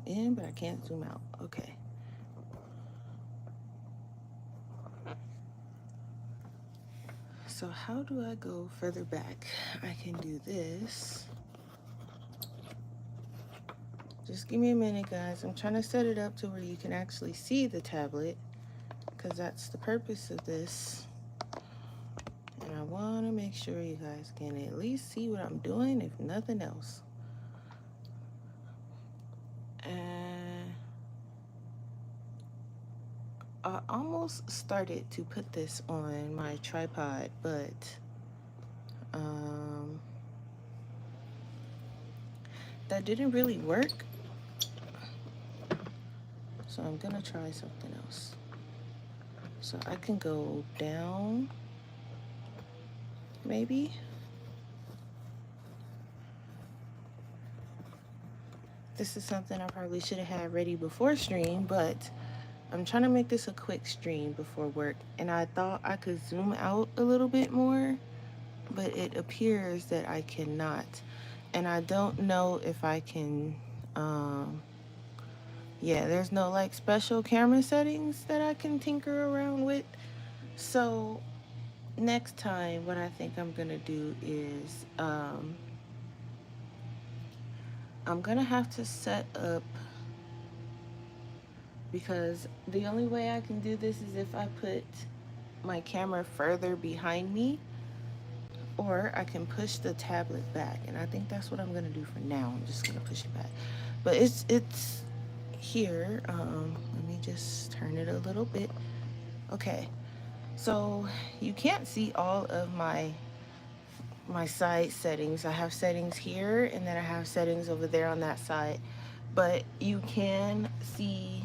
in, but I can't zoom out. Okay. So how do I go further back? I can do this. Just give me a minute, guys. I'm trying to set it up to where you can actually see the tablet, because that's the purpose of this. And I want to make sure you guys can at least see what I'm doing, if nothing else. And I almost started to put this on my tripod, but that didn't really work. So I'm gonna try something else. So I can go down, maybe. This is something I probably should have had ready before stream, but I'm trying to make this a quick stream before work, and I thought I could zoom out a little bit more, but it appears that I cannot. And I don't know if I can, yeah, there's no like special camera settings that I can tinker around with. So next time, what I think I'm gonna do is, I'm gonna have to set up, because the only way I can do this is if I put my camera further behind me, or I can push the tablet back, and I think that's what I'm gonna do for now. I'm just gonna push it back, but it's here. Let me just turn it a little bit. Okay, so you can't see all of my side settings. I have settings here, and then I have settings over there on that side, but you can see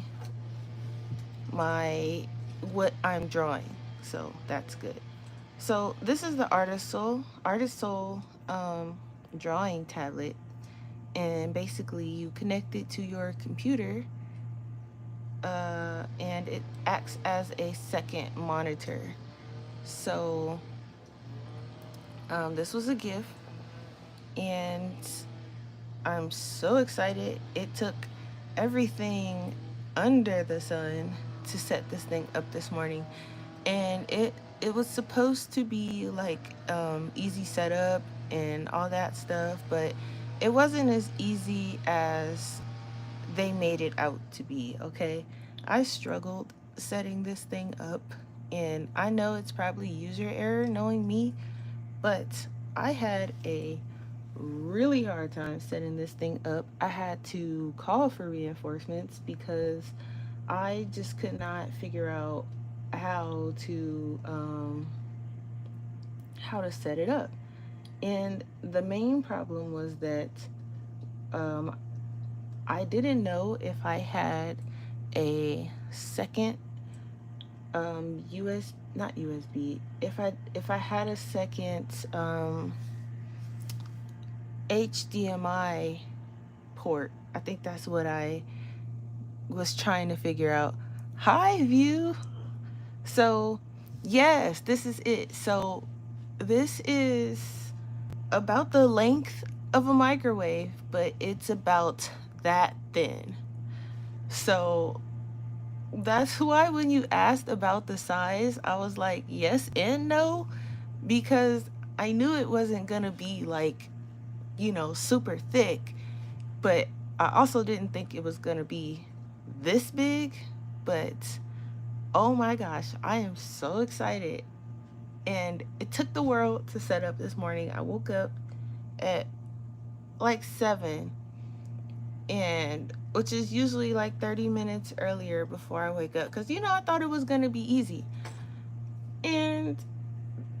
my what I'm drawing, so that's good. So this is the Artisul drawing tablet, and basically you connect it to your computer, and it acts as a second monitor. So this was a gift, and I'm so excited. It took everything under the sun to set this thing up this morning, and it was supposed to be like easy setup and all that stuff, but it wasn't as easy as they made it out to be. Okay, I struggled setting this thing up, and I know it's probably user error, knowing me, but I had a really hard time setting this thing up. I had to call for reinforcements because I just could not figure out how to um, how to set it up. And the main problem was that um, I didn't know if I had a second US not USB, if I had a second HDMI port. I think that's what I was trying to figure out. Hi, view. So, yes, this is it. So, this is about the length of a microwave, but it's about that thin. So, that's why when you asked about the size, I was like, yes and no, because I knew it wasn't going to be like, super thick, but I also didn't think it was going to be this big. But oh my gosh, I am so excited. And it took the world to set up this morning. I woke up at like 7, and which is usually like 30 minutes earlier before I wake up, because I thought it was going to be easy. And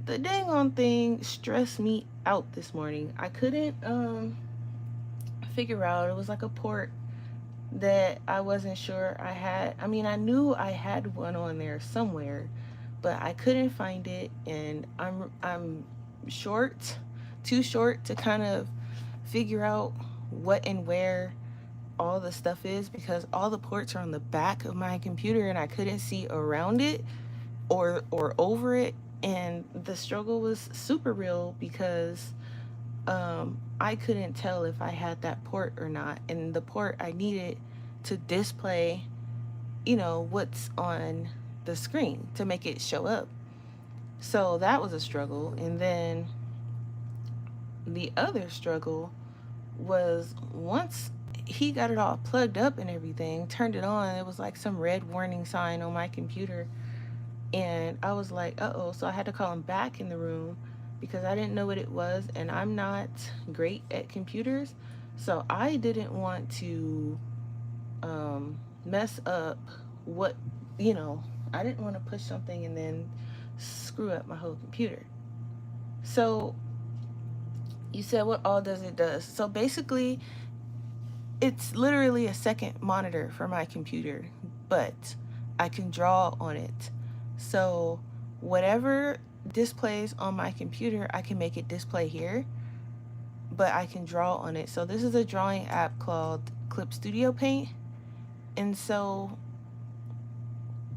the dang on thing stressed me out this morning. I couldn't figure out, it was like a port that I wasn't sure I had. I mean, I knew I had one on there somewhere, but I couldn't find it, and I'm short, too short to kind of figure out what and where all the stuff is, because all the ports are on the back of my computer and I couldn't see around it or over it, and the struggle was super real because I couldn't tell if I had that port or not, and the port I needed to display, you know, what's on the screen to make it show up. So that was a struggle. And then the other struggle was once he got it all plugged up and everything, turned it on, it was like some red warning sign on my computer. And I was like, uh oh. So I had to call him back in the room because I didn't know what it was. And I'm not great at computers. So I didn't want to mess up what, you know, I didn't want to push something and then screw up my whole computer. So you said what all does it does. So basically, it's literally a second monitor for my computer, but I can draw on it. So whatever displays on my computer, I can make it display here, but I can draw on it. So this is a drawing app called Clip Studio Paint. And so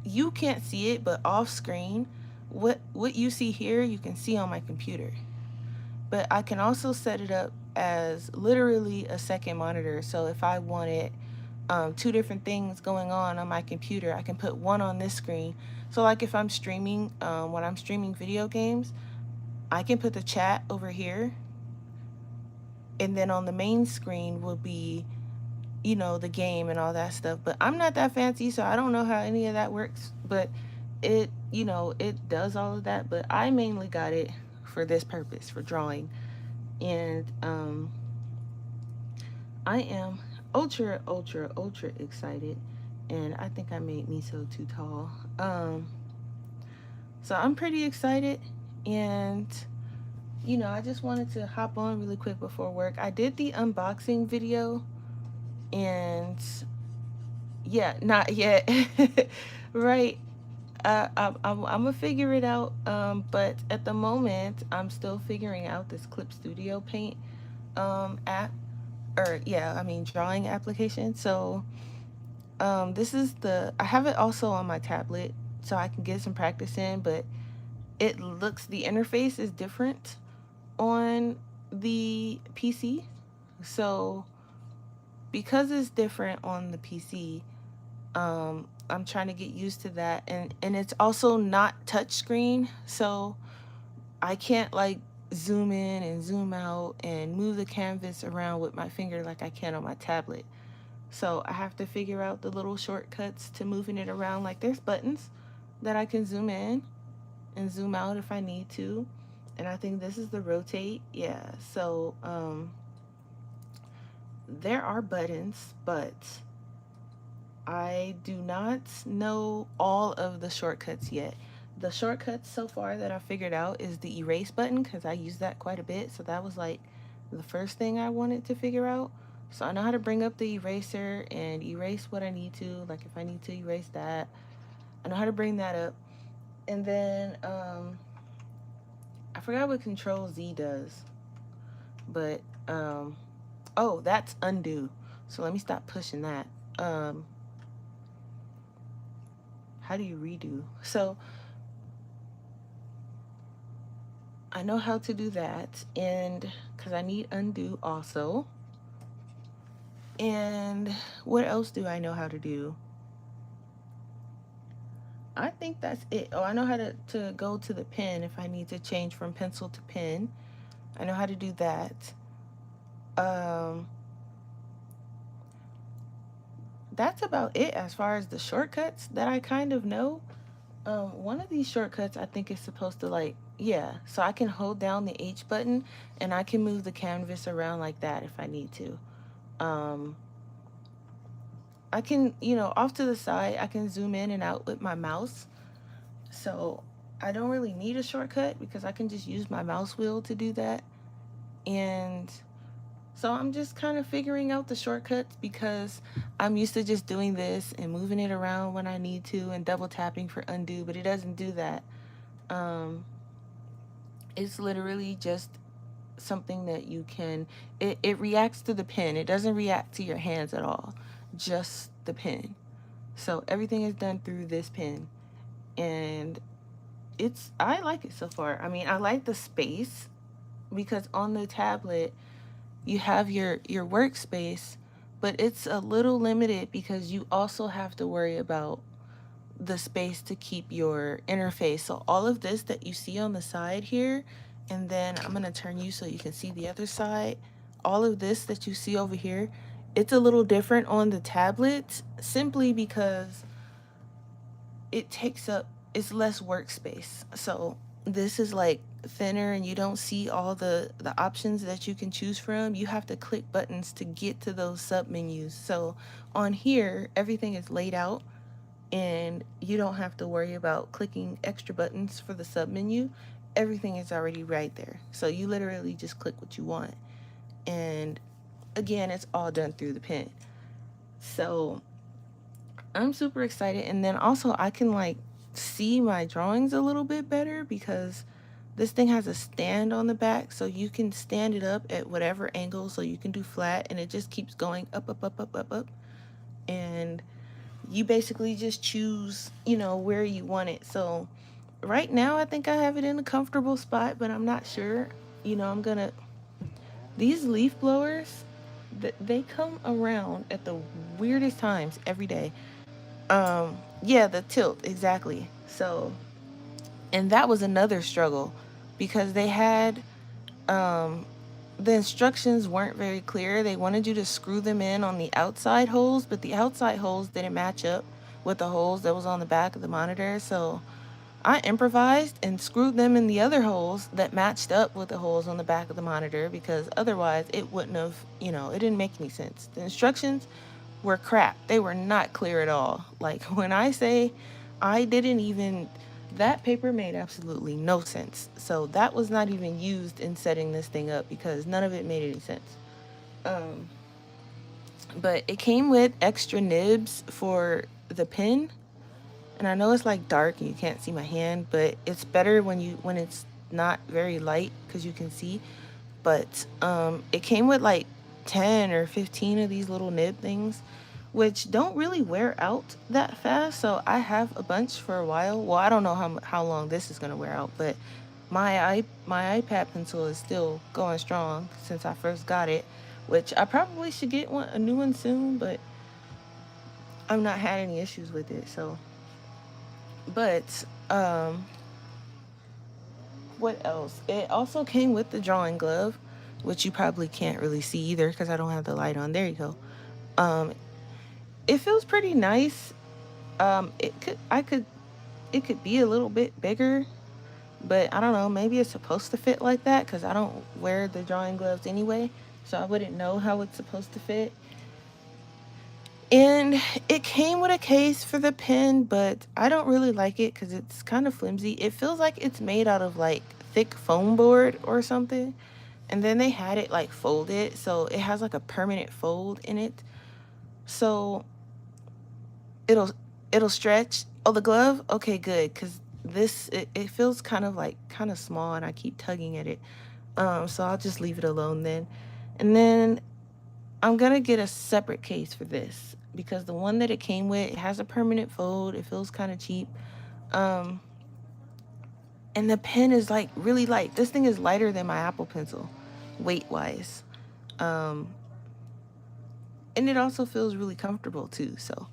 you can't see it, but off screen, what you see here, you can see on my computer. But I can also set it up as literally a second monitor. So if I wanted two different things going on my computer, I can put one on this screen. So like if I'm streaming, when I'm streaming video games, I can put the chat over here, and then on the main screen will be, you know, the game and all that stuff. But I'm not that fancy, so I don't know how any of that works. But it, you know, it does all of that. But I mainly got it for this purpose, for drawing. And I am ultra, ultra, ultra excited. And I think I made me so too tall. So I'm pretty excited. And, you know, I just wanted to hop on really quick before work. I did the unboxing video. And yeah, not yet. Right. I'm gonna figure it out. But at the moment, I'm still figuring out this Clip Studio Paint app, or yeah, I mean drawing application. So this is I have it also on my tablet, so I can get some practice in. But the interface is different on the PC. So because it's different on the PC, I'm trying to get used to that, and it's also not touchscreen, so I can't like zoom in and zoom out and move the canvas around with my finger like I can on my tablet. So I have to figure out the little shortcuts to moving it around. Like there's buttons that I can zoom in and zoom out if I need to, and I think this is the rotate. Yeah, so there are buttons, but I do not know all of the shortcuts yet. The shortcuts so far that I figured out is the erase button, because I use that quite a bit. So that was like the first thing I wanted to figure out. So I know how to bring up the eraser and erase what I need to. Like if I need to erase that, I know how to bring that up. And then I forgot what Control Z does. But oh, that's undo. So let me stop pushing that. How do you redo? So I know how to do that, and because I need undo also. And what else do I know how to do? I think that's it. Oh, I know how to go to the pen if I need to change from pencil to pen. I know how to do that. That's about it as far as the shortcuts that I kind of know. One of these shortcuts I think is supposed to like, yeah, so I can hold down the H button and I can move the canvas around like that if I need to. I can, you know, off to the side, I can zoom in and out with my mouse. So I don't really need a shortcut because I can just use my mouse wheel to do that. And so I'm just kind of figuring out the shortcuts because I'm used to just doing this and moving it around when I need to and double tapping for undo, but it doesn't do that. It's literally just something that you can, it reacts to the pen. It doesn't react to your hands at all, just the pen. So everything is done through this pen, and I like it so far. I mean, I like the space because on the tablet you have your workspace, but it's a little limited because you also have to worry about the space to keep your interface. So all of this that you see on the side here, and then I'm going to turn you so you can see the other side. All of this that you see over here, it's a little different on the tablets simply because it takes up, it's less workspace. So this is like thinner and you don't see all the options that you can choose from. You have to click buttons to get to those sub menus. So on here everything is laid out and you don't have to worry about clicking extra buttons for the sub menu. Everything is already right there. So you literally just click what you want. And again, it's all done through the pen. So I'm super excited. And then also, I can like see my drawings a little bit better because this thing has a stand on the back. So you can stand it up at whatever angle. So you can do flat and it just keeps going up, up, up, up, up, up. And you basically just choose, where you want it. So right now, I think I have it in a comfortable spot, but I'm not sure. I'm gonna. These leaf blowers, they come around at the weirdest times every day. Yeah, the tilt, exactly. So, and that was another struggle because they had, um, the instructions weren't very clear. They wanted you to screw them in on the outside holes, but the outside holes didn't match up with the holes that was on the back of the monitor. So I improvised and screwed them in the other holes that matched up with the holes on the back of the monitor because otherwise it wouldn't have, it didn't make any sense. The instructions were crap. They were not clear at all. Like when I say I didn't even, that paper made absolutely no sense. So that was not even used in setting this thing up because none of it made any sense. Um, but it came with extra nibs for the pen, and I know it's like dark and you can't see my hand, but it's better when it's not very light because you can see. But it came with like 10 or 15 of these little nib things, which don't really wear out that fast. So I have a bunch for a while. Well, I don't know how long this is gonna wear out, but my iPad pencil is still going strong since I first got it, which I probably should get a new one soon, but I've not had any issues with it. So, but what else? It also came with the drawing glove, which you probably can't really see either because I don't have the light on. There you go. Um, it feels pretty nice. It could be a little bit bigger, but I don't know. Maybe it's supposed to fit like that because I don't wear the drawing gloves anyway, so I wouldn't know how it's supposed to fit. And it came with a case for the pen, but I don't really like it because it's kind of flimsy. It feels like it's made out of like thick foam board or something. And then they had it like folded, so it has like a permanent fold in it. So it'll it'll stretch. Oh, the glove? Okay, good, because it feels kind of small and I keep tugging at it. So I'll just leave it alone then. And then I'm gonna get a separate case for this because the one that it came with, it has a permanent fold. It feels kind of cheap. Um, and the pen is like really light. This thing is lighter than my Apple Pencil, weight wise. Um, and it also feels really comfortable too. So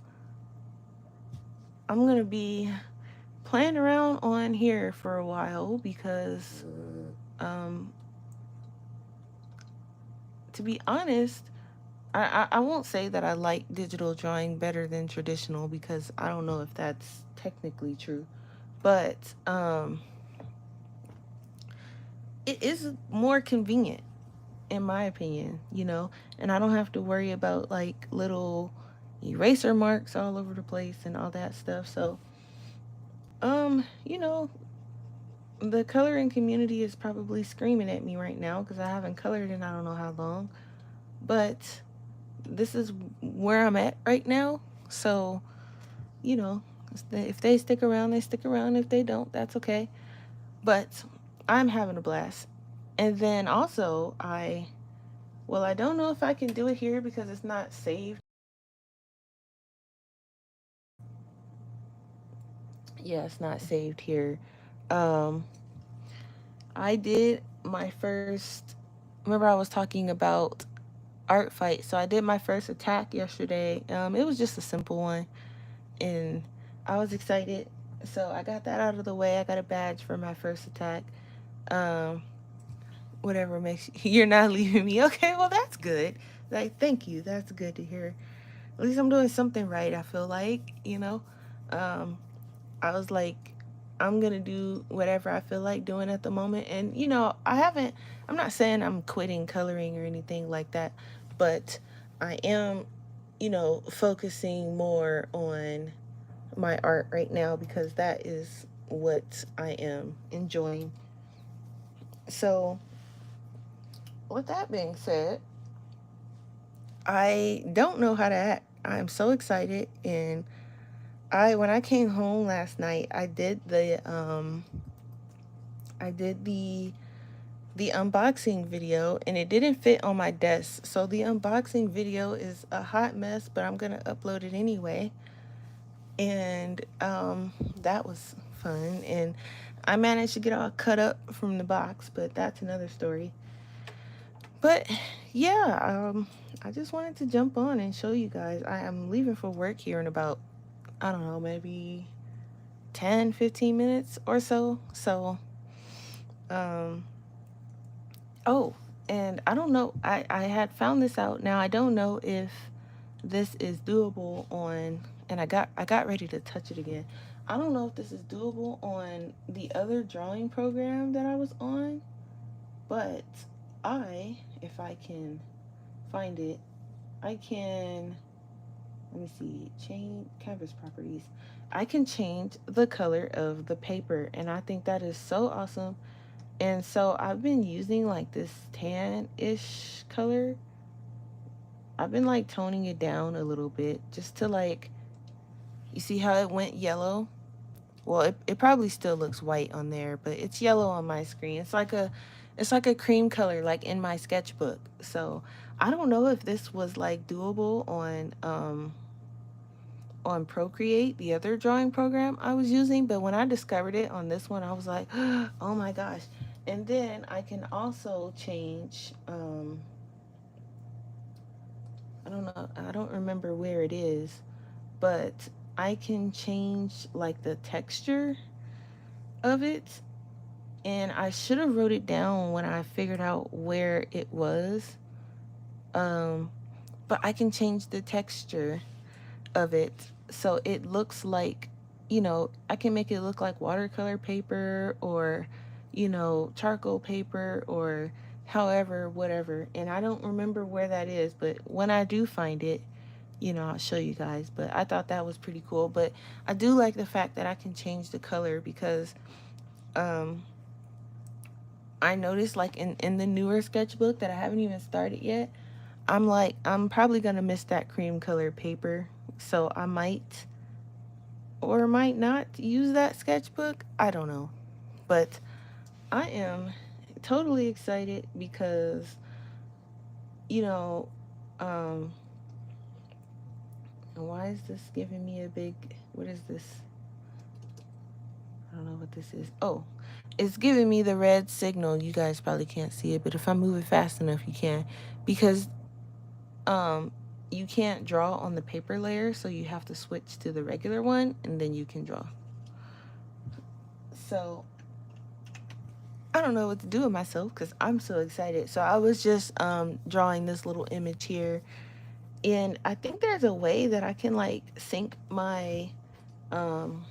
I'm gonna be playing around on here for a while because, um, to be honest, I won't say that I like digital drawing better than traditional because I don't know if that's technically true, but it is more convenient in my opinion, and I don't have to worry about like little eraser marks all over the place and all that stuff. So, um, you know, the coloring community is probably screaming at me right now because I haven't colored in I don't know how long, but this is where I'm at right now. So, you know, if they stick around, they stick around. If they don't, that's okay. But I'm having a blast. And then also, I don't know if I can do it here because it's not saved. Yeah, it's not saved here. Um, I did my first. Remember, I was talking about art fight. So I did my first attack yesterday. It was just a simple one, and I was excited. So I got that out of the way. I got a badge for my first attack. Um, Whatever makes you're not leaving me. Okay, well that's good. Like, thank you. That's good to hear. At least I'm doing something right. I feel like, um, I was like, I'm gonna do whatever I feel like doing at the moment. And I'm not saying I'm quitting coloring or anything like that, but I am, focusing more on my art right now because that is what I am enjoying. So, with that being said, I don't know how to act. I'm so excited, and when I came home last night, I did the unboxing video, and it didn't fit on my desk. So the unboxing video is a hot mess, but I'm gonna upload it anyway. And that was fun, and I managed to get all cut up from the box, but that's another story. But yeah, I just wanted to jump on and show you guys. I am leaving for work here in about, I don't know, maybe 10-15 minutes or so. So, um, oh, and I don't know, I had found this out. Now, I don't know if this is doable on, and I got ready to touch it again. I don't know if this is doable on the other drawing program that I was on, but if I can find it, I can, let me see, change canvas properties. I can change the color of the paper, and I think that is so awesome. And so I've been using like this tan-ish color. I've been like toning it down a little bit just to like, you see how it went yellow? Well, it probably still looks white on there, but it's yellow on my screen. It's like a cream color like in my sketchbook. So I don't know if this was like doable on Procreate, the other drawing program I was using, but when I discovered it on this one, I was like, oh my gosh. And then I can also change, I don't remember where it is, but I can change like the texture of it. And I should have wrote it down when I figured out where it was. Um, but I can change the texture of it so it looks like, I can make it look like watercolor paper or, charcoal paper or however, whatever. And I don't remember where that is, but when I do find it, I'll show you guys. But I thought that was pretty cool. But I do like the fact that I can change the color because um, I noticed like in the newer sketchbook that I haven't even started yet, I'm probably going to miss that cream color paper. So I might or might not use that sketchbook. I don't know. But I am totally excited because, you know, um, why is this giving me a big, what is this? I don't know what this is. Oh, it's giving me the red signal. You guys probably can't see it, but if I move it fast enough, you can. Because um, you can't draw on the paper layer, so you have to switch to the regular one, and then you can draw. So I don't know what to do with myself because I'm so excited. So I was just drawing this little image here, and I think there's a way that I can like sync my um,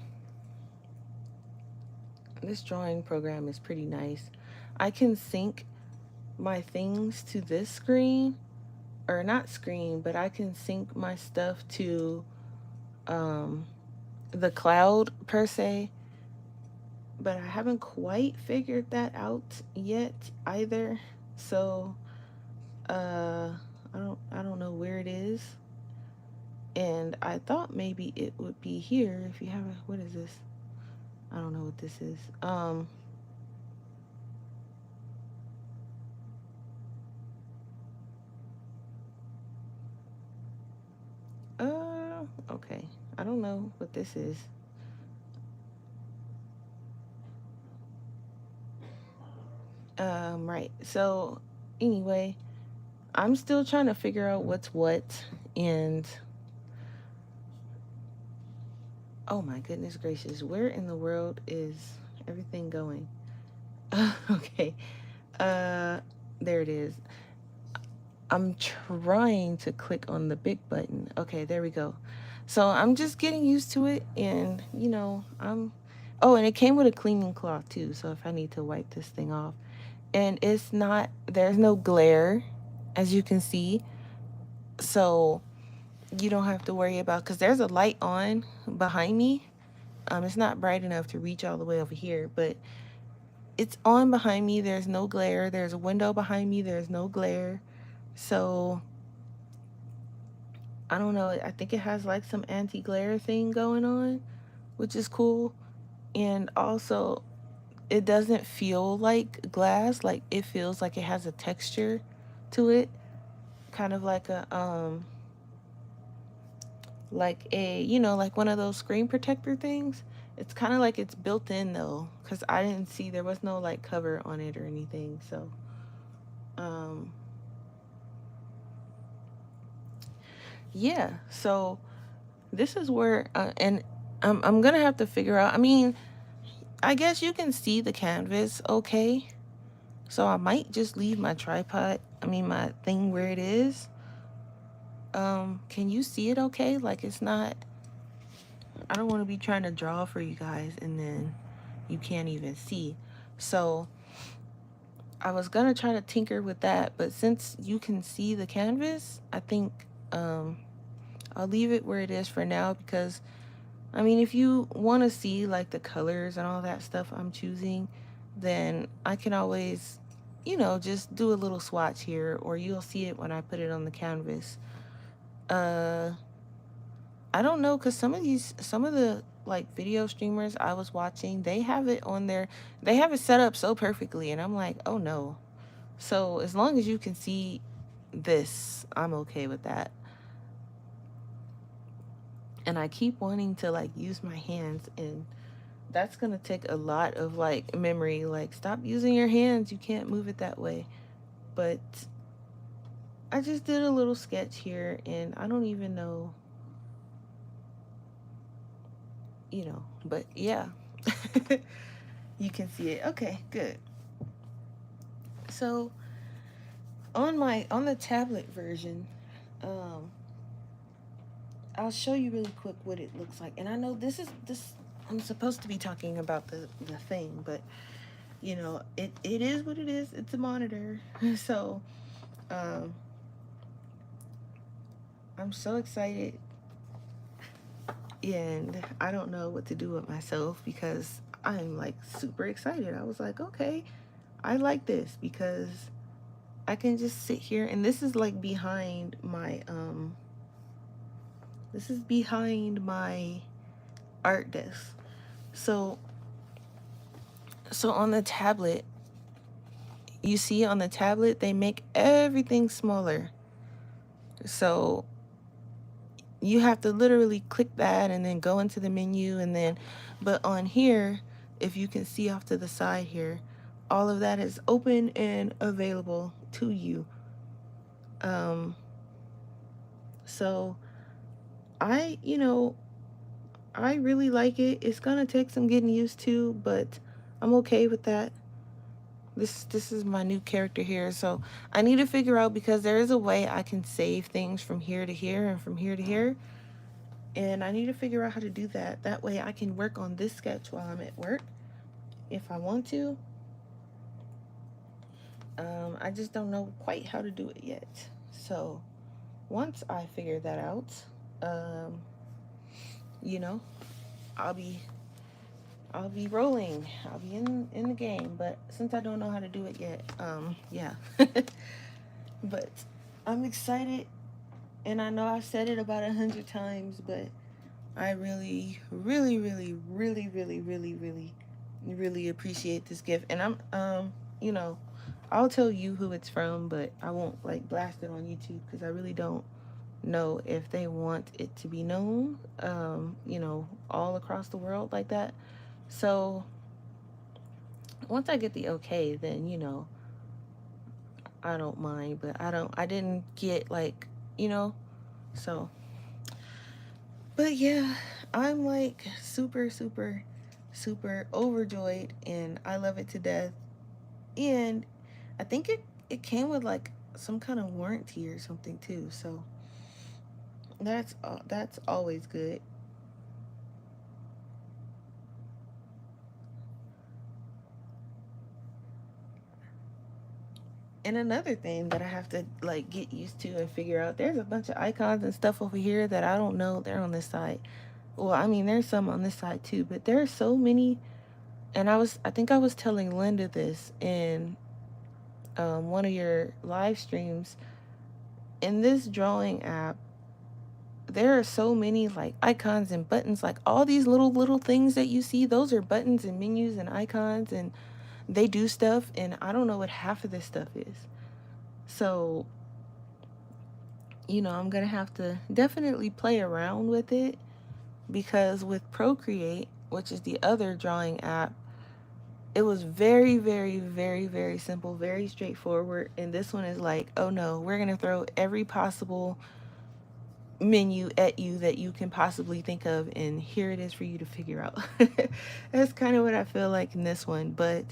this drawing program is pretty nice. I can sync my things to this screen, or not screen, but I can sync my stuff to um, the cloud per se. But I haven't quite figured that out yet either. So I don't know where it is. And I thought maybe it would be here if you have a, what is this? I don't know what this is. Okay. I don't know what this is. Right. So anyway, I'm still trying to figure out what's what. And oh my goodness gracious, where in the world is everything going? Okay. Uh, there it is. I'm trying to click on the big button. Okay, there we go. So I'm just getting used to it, and oh, and it came with a cleaning cloth too, so if I need to wipe this thing off. And there's no glare, as you can see. So you don't have to worry about, because there's a light on behind me. It's not bright enough to reach all the way over here, but it's on behind me. There's no glare. There's a window behind me. There's no glare. So I don't know. I think it has like some anti-glare thing going on, which is cool. And also, it doesn't feel like glass. Like, it feels like it has a texture to it, kind of like a, like one of those screen protector things. It's kind of like it's built in though, because I didn't see, there was no like cover on it or anything. So, um, yeah. So this is where, and I'm gonna have to figure out. I mean, I guess you can see the canvas okay. So I might just leave my tripod, my thing where it is. Can you see it okay? Like, it's not, I don't want to be trying to draw for you guys and then you can't even see. So I was gonna try to tinker with that, but since you can see the canvas, I think I'll leave it where it is for now, because if you want to see like the colors and all that stuff I'm choosing, then I can always, just do a little swatch here, or you'll see it when I put it on the canvas. Uh, I don't know, because some of the like video streamers I was watching, they have it on their, they have it set up so perfectly, and I'm like, oh no. So as long as you can see this, I'm okay with that. And I keep wanting to like use my hands, and that's gonna take a lot of like memory. Like, stop using your hands, you can't move it that way. But I just did a little sketch here, and I don't even know, but yeah. You can see it. Okay, good. So on the tablet version, um I'll show you really quick what it looks like. And I know this I'm supposed to be talking about the thing, but it is what it is. It's a monitor. So um I'm so excited, and I don't know what to do with myself, because I'm like super excited. I was like, okay, I like this because I can just sit here, and this is like behind my art desk. So on the tablet, you see on the tablet they make everything smaller. So you have to literally click that and then go into the menu, and then, but on here, if you can see off to the side here, all of that is open and available to you. So I really like it. It's gonna take some getting used to, but I'm okay with that. This is my new character here, so I need to figure out, because there is a way I can save things from here to here and from here to here, and I need to figure out how to do that. That way I can work on this sketch while I'm at work if I want to. I just don't know quite how to do it yet. So once I figure that out, um, you know, I'll be rolling. I'll be in the game. But since I don't know how to do it yet, yeah. But I'm excited, and I know I've said it about 100 times, but I really, really, really, really, really, really, really, really appreciate this gift. And you know, I'll tell you who it's from, but I won't like blast it on YouTube, because I really don't know if they want it to be known, all across the world like that. So once I get the okay, then I don't mind, but I didn't get like, you know, so. But yeah, I'm like super, super, super overjoyed, and I love it to death. And I think it came with like some kind of warranty or something too. So that's always good. And another thing that I have to like get used to and figure out, there's a bunch of icons and stuff over here that I don't know they're on this side. Well, I mean, there's some on this side too, but there are so many. And I think I was telling Linda this in one of your live streams. In this drawing app, there are so many like icons and buttons, like all these little things that you see. Those are buttons and menus and icons, and they do stuff. And I don't know what half of this stuff is. So, I'm gonna have to definitely play around with it, because with Procreate, which is the other drawing app, it was very, very, very, very simple, very straightforward. And this one is like, oh no, we're going to throw every possible menu at you that you can possibly think of, and here it is for you to figure out. That's kind of what I feel like in this one. But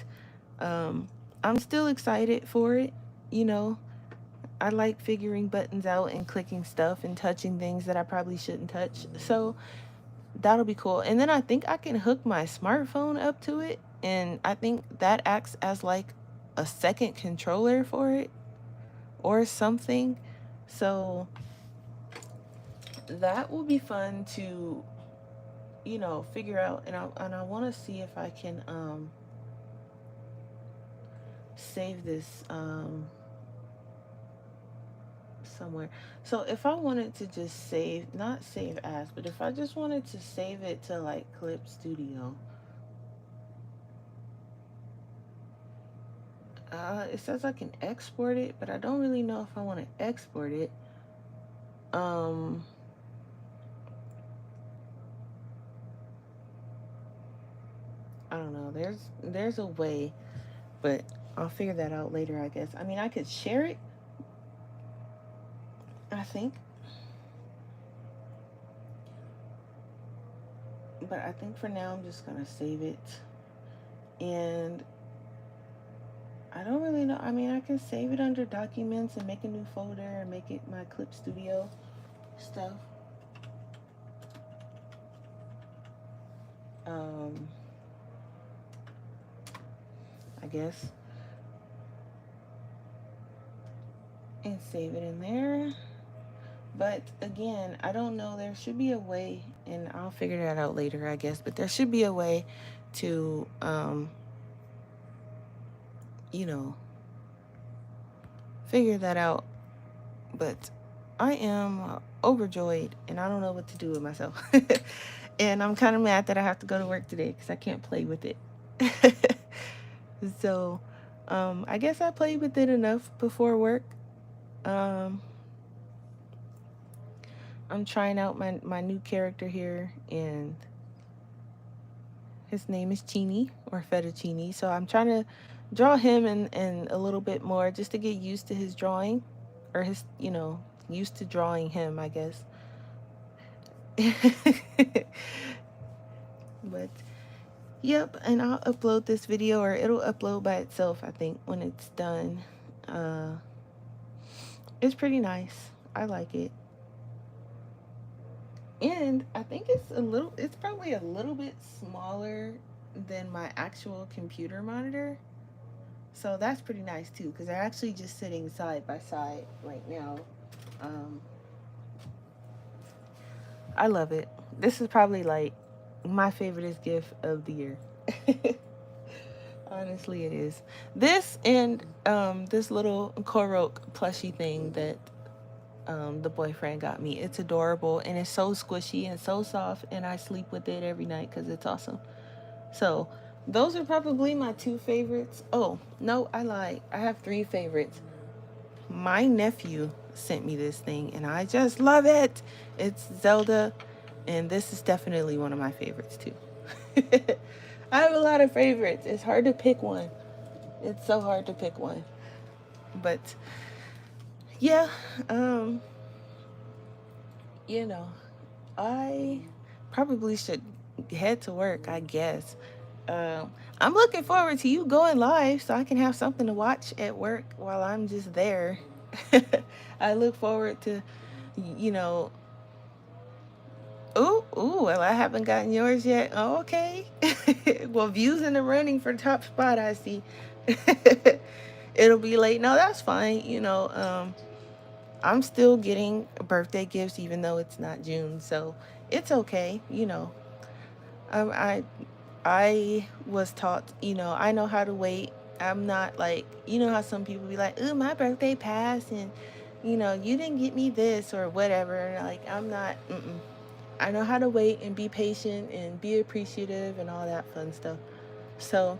I'm still excited for it. You know, I like figuring buttons out and clicking stuff and touching things that I probably shouldn't touch. So that'll be cool. And then I think I can hook my smartphone up to it. And I think that acts as like a second controller for it or something. So that will be fun to, figure out. And I want to see if I can save this somewhere. So if I wanted to just save, not save as, but if I just wanted to save it to like Clip Studio, it says I can export it, but I don't really know if I want to export it. Um, I don't know. There's a way, but I'll figure that out later, I guess. I mean, I could share it, I think, but I think for now I'm just gonna save it. And I don't really know. I mean, I can save it under documents and make a new folder and make it my Clip Studio stuff. Um, I guess. And save it in there. But again, I don't know. There should be a way, and I'll figure that out later, I guess. But there should be a way to, you know, figure that out. But I am overjoyed, and I don't know what to do with myself. And I'm kind of mad that I have to go to work today because I can't play with it. So, I guess I played with it enough before work. Um, I'm trying out my new character here, and his name is Chini, or Fettuccine. So I'm trying to draw him and a little bit more just to get used to his drawing, or his, used to drawing him, I guess. But yep, and I'll upload this video, or it'll upload by itself, I think, when it's done. Uh, it's pretty nice. I like it. And I think it's probably a little bit smaller than my actual computer monitor. So that's pretty nice too, because they're actually just sitting side by side right now. Um, I love it. This is probably like my favoriteest gift of the year. Honestly, it is. This and this little Korok plushie thing that the boyfriend got me. It's adorable, and it's so squishy and so soft, and I sleep with it every night because it's awesome. So those are probably my two favorites. Oh, no, I lied. I have three favorites. My nephew sent me this thing, and I just love it. It's Zelda, and this is definitely one of my favorites too. I have a lot of favorites. It's hard to pick one. It's so hard to pick one. But yeah, um, you know, I probably should head to work, I guess. I'm looking forward to you going live so I can have something to watch at work while I'm just there. I look forward to, you know, well, I haven't gotten yours yet. Oh, okay. Well, views in the running for top spot, I see. It'll be late. No, that's fine. I'm still getting birthday gifts even though it's not June, so it's okay. Um, I I was taught, I know how to wait. I'm not like, how some people be like, "Ooh, my birthday passed, and you didn't get me this or whatever." Like, I'm not. Mm-mm. I know how to wait and be patient and be appreciative and all that fun stuff. So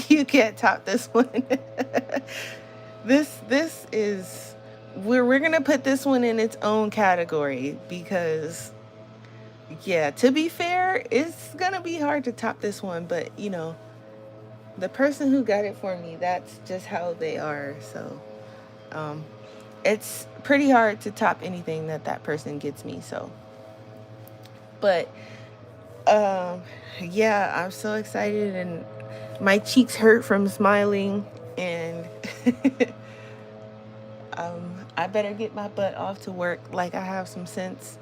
you can't top this one. This is we're gonna put this one in its own category because yeah, to be fair, it's gonna be hard to top this one, but the person who got it for me, that's just how they are. So um it's pretty hard to top anything that person gets me. So but um yeah, I'm so excited and my cheeks hurt from smiling and I better get my butt off to work like I have some sense.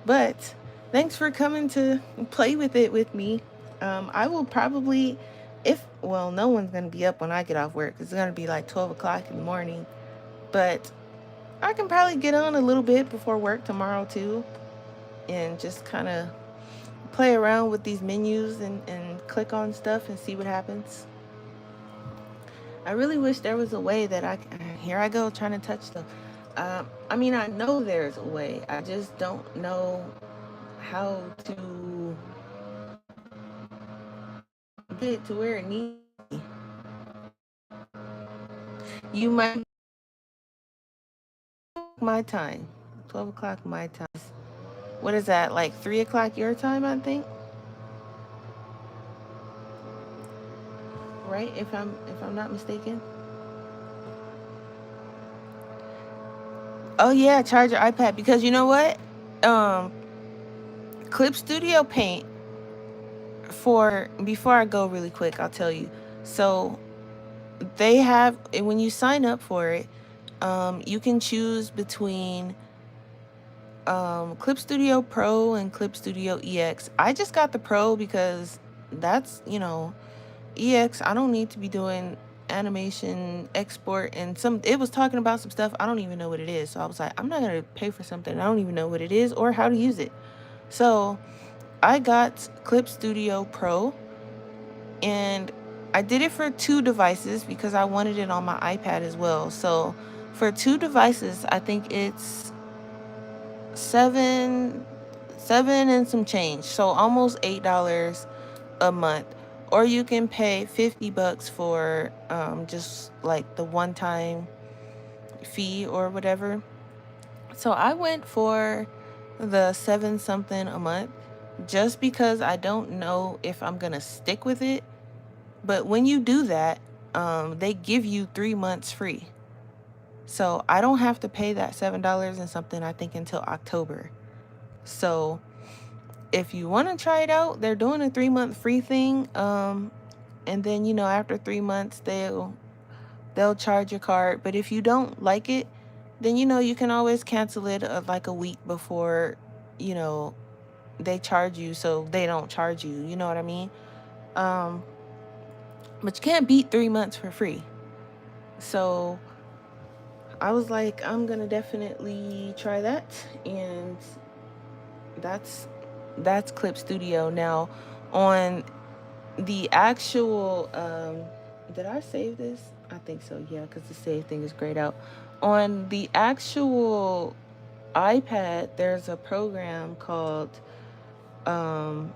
But thanks for coming to play with it with me. I will probably, well, no one's going to be up when I get off work. It's going to be like 12 o'clock in the morning. But I can probably get on a little bit before work tomorrow too and just kind of play around with these menus and click on stuff and see what happens. I really wish there was a way that here I go trying to touch stuff. I mean, I know there's a way. I just don't know how to get it to where it needs to be. You might my time, 12 o'clock my time. What is that? Like 3 o'clock your time, I think. Right? If I'm not mistaken. Oh yeah, charge your iPad because you know what? Um, Clip Studio Paint for before I go really quick, I'll tell you. So they have when you sign up for it, you can choose between Clip Studio Pro and Clip Studio EX. I just got the Pro because that's EX. I don't need to be doing animation export and some. It was talking about some stuff I don't even know what it is. So I was like, I'm not gonna pay for something I don't even know what it is or how to use it. So I got Clip Studio Pro and I did it for 2 devices because I wanted it on my iPad as well. So for 2 devices, I think it's seven and some change. So almost $8 a month. Or you can pay $50 for just like the one time fee or whatever. So I went for the 7 something a month just because I don't know if I'm gonna stick with it. But when you do that, they give you 3 months free. So I don't have to pay that $7 and something, I think, until October. So if you want to try it out, they're doing a 3 month free thing. And then after 3 months they'll charge your card. But if you don't like it, then you can always cancel it like a week before you know they charge you, so they don't charge you. You know what I mean? Um, but you can't beat 3 months for free. So I was like, I'm gonna definitely try that, and that's Clip Studio. Now, on the actual, did I save this? I think so, yeah, because the save thing is grayed out. On the actual iPad, there's a program called, um,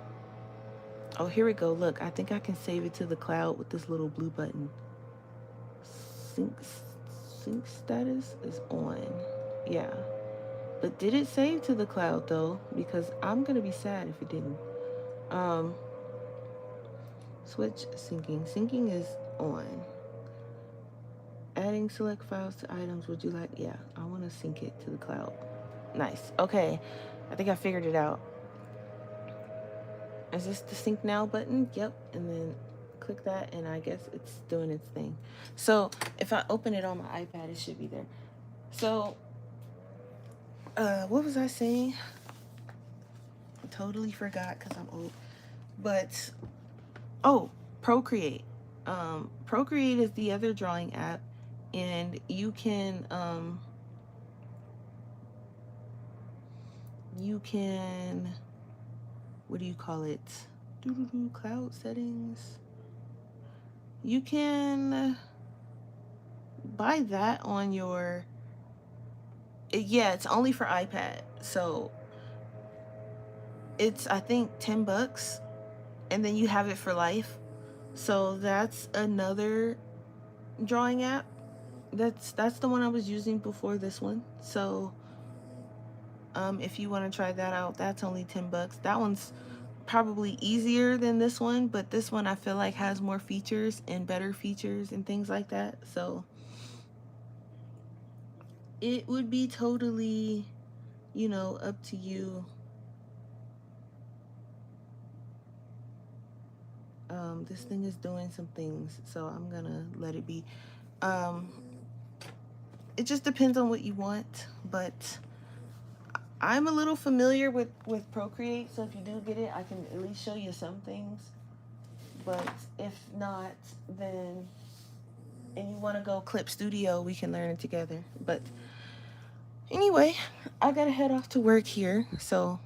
oh, here we go. Look, I think I can save it to the cloud with this little blue button. Sync, sync status is on. Yeah. But did it save to the cloud though? Because I'm gonna be sad if it didn't. Um, switch syncing. Syncing is on. Adding select files to items. Would you like? Yeah, I want to sync it to the cloud. Nice. Okay. I think I figured it out. Is this the sync now button? Yep. And then click that, and I guess it's doing its thing. So if I open it on my iPad, it should be there. So, what was I saying? I totally forgot because I'm old. But, oh, Procreate. Procreate is the other drawing app, and you can what do you call it? Cloud settings. You can buy that on your, yeah, it's only for iPad. So it's, I think, $10, and then you have it for life. So that's another drawing app. That's the one I was using before this one. So if you want to try that out, that's only $10. That one's probably easier than this one, but this one I feel like has more features and better features and things like that. So it would be totally, up to you. This thing is doing some things, so I'm gonna let it be. It just depends on what you want, but I'm a little familiar with Procreate, so if you do get it, I can at least show you some things. But if not, then, and you want to go Clip Studio, we can learn it together. But anyway, I gotta head off to work here, so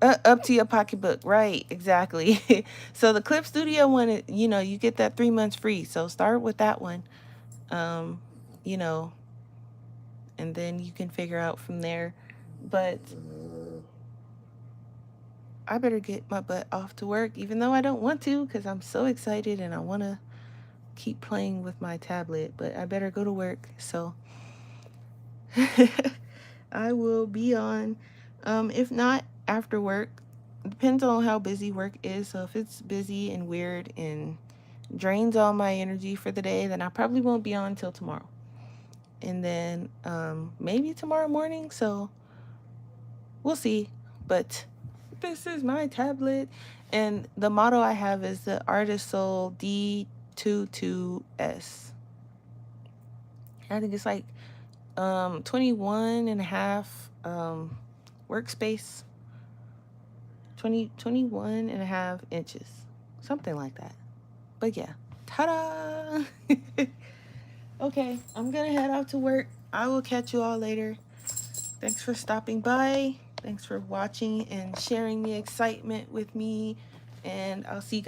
up to your pocketbook, right? Exactly. So the Clip Studio one, you get that 3 months free. So start with that one, you know, and then you can figure out from there. But I better get my butt off to work, even though I don't want to, because I'm so excited and I want to keep playing with my tablet. But I better go to work. So I will be on. If not, after work. Depends on how busy work is. So if it's busy and weird and drains all my energy for the day, then I probably won't be on until tomorrow. And then maybe tomorrow morning. So we'll see. But this is my tablet. And the model I have is the Artisul D22s. I think it's like 21 and a half workspace. 21 and a half inches. Something like that. But yeah. Ta-da! Okay, I'm going to head out to work. I will catch you all later. Thanks for stopping by. Thanks for watching and sharing the excitement with me. And I'll see you guys.